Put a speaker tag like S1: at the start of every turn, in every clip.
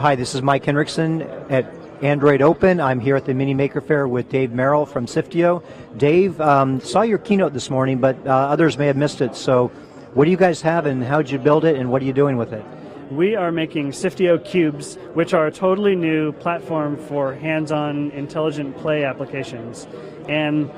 S1: Hi, this is Mike Henriksen at Android Open. I'm here at the Mini Maker Faire with Dave Merrill from sifteo. Dave, saw your keynote this morning, but others may have missed it. So what do you guys have and how did you build it and what are you doing with it?
S2: We are making sifteo cubes, which are a totally new platform for hands-on intelligent play applications. And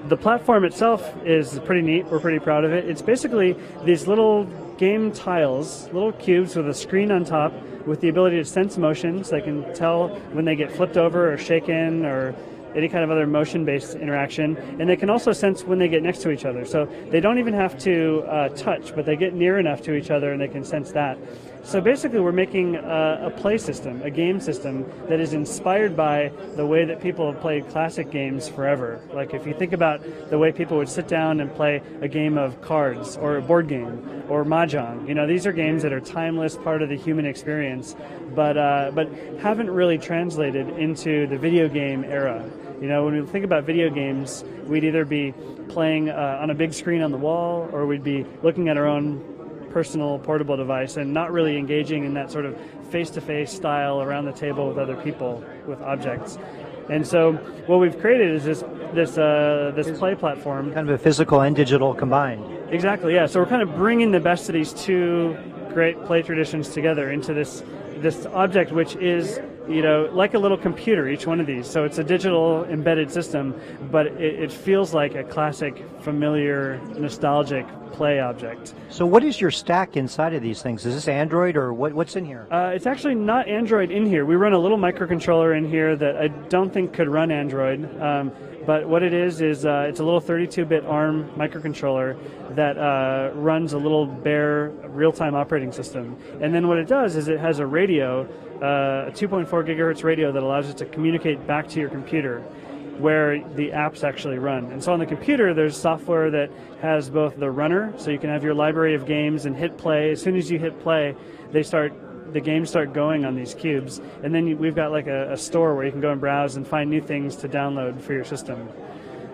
S2: the platform itself is pretty neat. We're pretty proud of it. It's basically these little game tiles, little cubes with a screen on top with the ability to sense motion, so they can tell when they get flipped over or shaken or any kind of other motion-based interaction. And they can also sense when they get next to each other. So they don't even have to touch, but they get near enough to each other and they can sense that. So basically we're making a play system, a game system that is inspired by the way that people have played classic games forever. Like if you think about the way people would sit down and play a game of cards or a board game or mahjong, you know, these are games that are timeless, part of the human experience, but haven't really translated into the video game era. You know, when we think about video games, we'd either be playing on a big screen on the wall or we'd be looking at our own personal portable device and not really engaging in that sort of face-to-face style around the table with other people, with objects. And so what we've created is this play platform.
S1: Kind of a physical and digital combined.
S2: Exactly, yeah. So we're kind of bringing the best of these two great play traditions together into this object, which is, you know, like a little computer, each one of these. So it's a digital embedded system, but it feels like a classic, familiar, nostalgic play object.
S1: So what is your stack inside of these things? Is this Android or what's in here?
S2: It's actually not Android in here. We run a little microcontroller in here that I don't think could run Android. But what it is it's a little 32-bit ARM microcontroller that runs a little bare real-time operating system. And then what it does is it has a radio, a 2.4 gigahertz radio that allows it to communicate back to your computer where the apps actually run. And so on the computer, there's software that has both the runner, so you can have your library of games and hit play. As soon as you hit play, the games start going on these cubes. And then we've got like a store where you can go and browse and find new things to download for your system.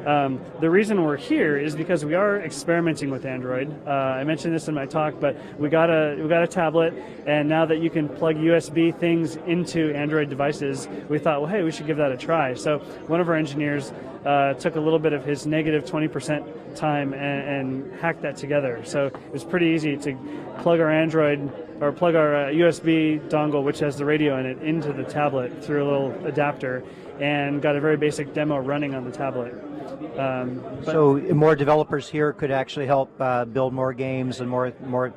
S2: The reason we're here is because we are experimenting with Android. I mentioned this in my talk, but we got a tablet, and now that you can plug USB things into Android devices, we thought, well, hey, we should give that a try. So one of our engineers took a little bit of his negative 20% time and hacked that together. So it was pretty easy to plug our Android or plug our USB dongle, which has the radio in it, into the tablet through a little adapter, and got a very basic demo running on the tablet.
S1: So more developers here could actually help build more games and more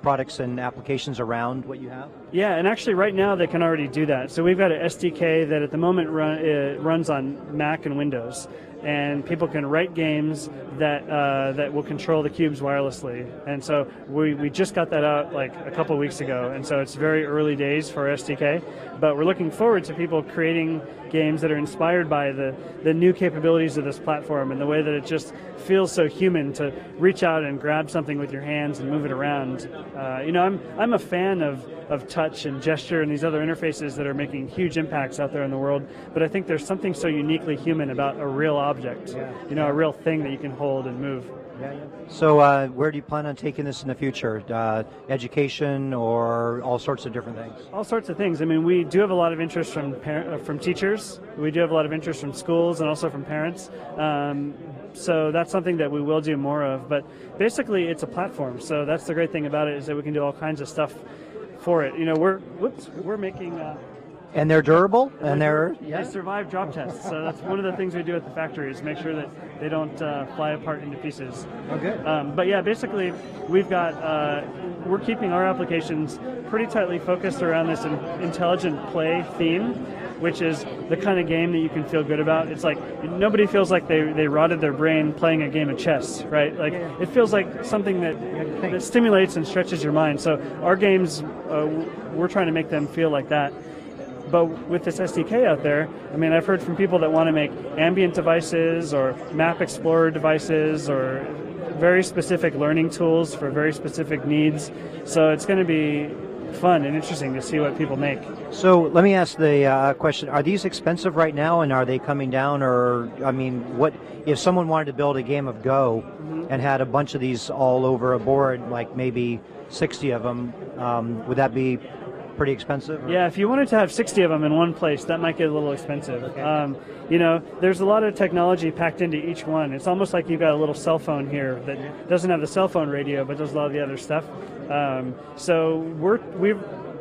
S1: products and applications around what you have?
S2: Yeah, and actually right now they can already do that. So we've got an SDK that at the moment runs on Mac and Windows, and people can write games that will control the cubes wirelessly. And so we just got that out like a couple weeks ago, and so it's very early days for SDK, but we're looking forward to people creating games that are inspired by the new capabilities of this platform and the way that it just feels so human to reach out and grab something with your hands and move it around. You know, I'm a fan of touch and gesture and these other interfaces that are making huge impacts out there in the world, but I think there's something so uniquely human about a real object, you know, a real thing that you can hold and move.
S1: So where do you plan on taking this in the future? Education or all sorts of different things?
S2: All sorts of things. I mean, we do have a lot of interest from teachers. We do have a lot of interest from schools and also from parents. So that's something that we will do more of. But basically, it's a platform. So that's the great thing about it, is that we can do all kinds of stuff for it. You know, we're making.
S1: And they're durable, and
S2: they survive drop tests. So that's one of the things we do at the factory, is make sure that they don't fly apart into pieces.
S1: Okay.
S2: But yeah, basically, we've got we're keeping our applications pretty tightly focused around this intelligent play theme, which is the kind of game that you can feel good about. It's like nobody feels like they rotted their brain playing a game of chess, right? Like it feels like something that stimulates and stretches your mind. So our games, we're trying to make them feel like that. But with this SDK out there, I mean, I've heard from people that want to make ambient devices or map explorer devices or very specific learning tools for very specific needs. So it's going to be fun and interesting to see what people make.
S1: So let me ask the question, are these expensive right now and are they coming down? Or, I mean, what if someone wanted to build a game of Go and had a bunch of these all over a board, like maybe 60 of them, would that be pretty expensive? Or?
S2: Yeah, if you wanted to have 60 of them in one place, that might get a little expensive.
S1: Okay.
S2: There's a lot of technology packed into each one. It's almost like you've got a little cell phone here that doesn't have the cell phone radio, but does a lot of the other stuff. So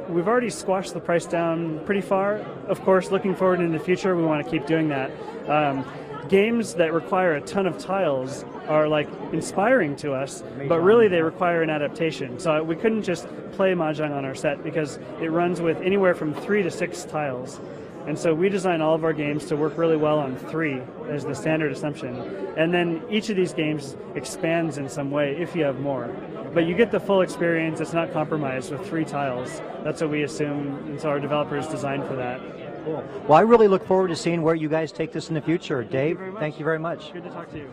S2: we've already squashed the price down pretty far. Of course, looking forward in the future, we want to keep doing that. Games that require a ton of tiles are like inspiring to us, but really they require an adaptation. So we couldn't just play Mahjong on our set because it runs with anywhere from 3 to 6 tiles. And so we design all of our games to work really well on 3 as the standard assumption. And then each of these games expands in some way if you have more. But you get the full experience. It's not compromised with 3 tiles. That's what we assume, and so our developers designed for that.
S1: Cool. Well, I really look forward to seeing where you guys take this in the future. Dave, thank you very much.
S2: Good to talk to you.